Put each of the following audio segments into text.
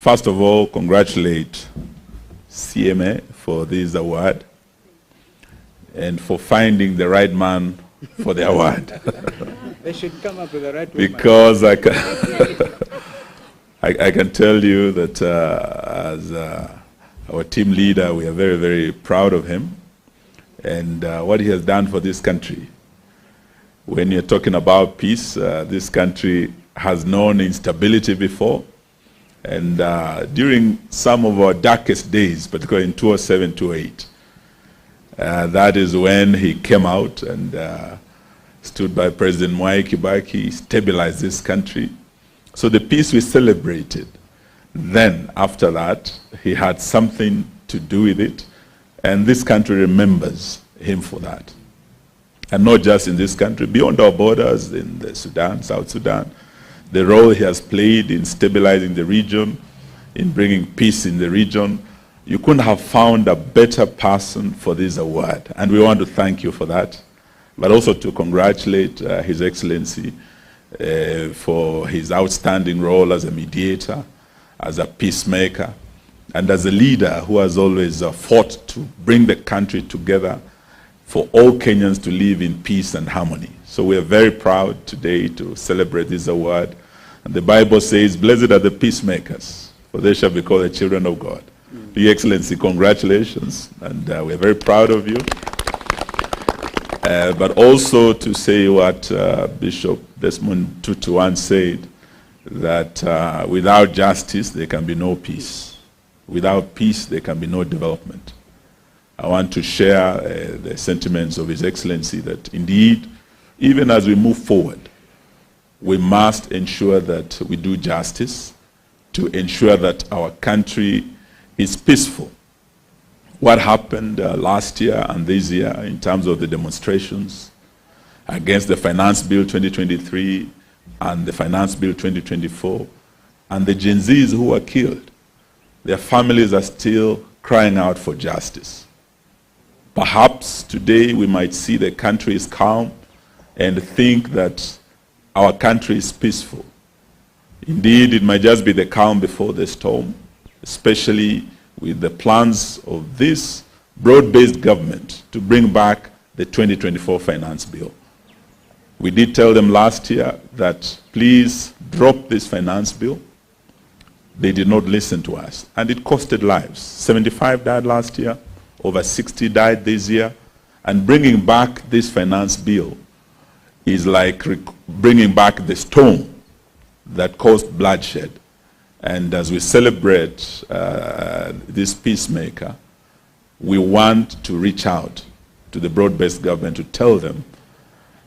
first of all, congratulate CMA for this award and for finding the right man for the award. They should come up with the right woman. Because I can tell you that as our team leader, we are very, very proud of him and what he has done for this country. When you're talking about peace, this country has known instability before. And during some of our darkest days, particularly in 2007, 2008, that is when he came out and stood by President Mwai Kibaki, stabilized this country. So the peace we celebrated, then after that, he had something to do with it. And this country remembers him for that. And not just in this country, beyond our borders, in the Sudan, South Sudan, the role he has played in stabilizing the region, in bringing peace in the region. You couldn't have found a better person for this award. And we want to thank you for that, but also to congratulate His Excellency for his outstanding role as a mediator, as a peacemaker, and as a leader who has always fought to bring the country together for all Kenyans to live in peace and harmony. So we are very proud today to celebrate this award. And the Bible says, blessed are the peacemakers, for they shall be called the children of God. Your Excellency, congratulations, and we are very proud of you. But also to say what Bishop Desmond Tutu once said, that without justice, there can be no peace. Without peace, there can be no development. I want to share the sentiments of His Excellency that indeed, even as we move forward, we must ensure that we do justice to ensure that our country is peaceful. What happened last year and this year in terms of the demonstrations against the Finance Bill 2023 and the Finance Bill 2024, and the Gen Zs who were killed, their families are still crying out for justice. Perhaps today we might see the country is calm and think that our country is peaceful. Indeed, it might just be the calm before the storm, especially with the plans of this broad-based government to bring back the 2024 Finance Bill. We did tell them last year that please drop this Finance Bill. They did not listen to us, and it costed lives. 75 died last year, over 60 died this year, and bringing back this Finance Bill is like bringing back the storm that caused bloodshed. And as we celebrate this peacemaker, we want to reach out to the broad-based government to tell them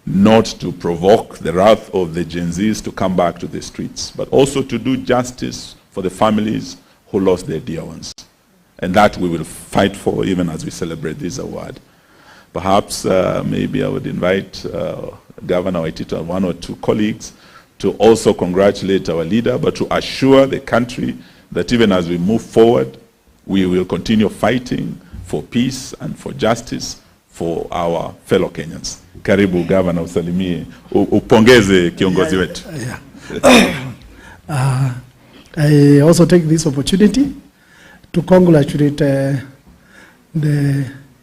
not to provoke the wrath of the Gen Zs to come back to the streets, but also to do justice for the families who lost their dear ones. And that we will fight for even as we celebrate this award. Perhaps maybe I would invite Governor Waitito and one or two colleagues to also congratulate our leader, but to assure the country that even as we move forward, we will continue fighting for peace and for justice for our fellow Kenyans. Karibu Governor, usalimie, upongeze kiongozi wetu. I also take this opportunity to congratulate the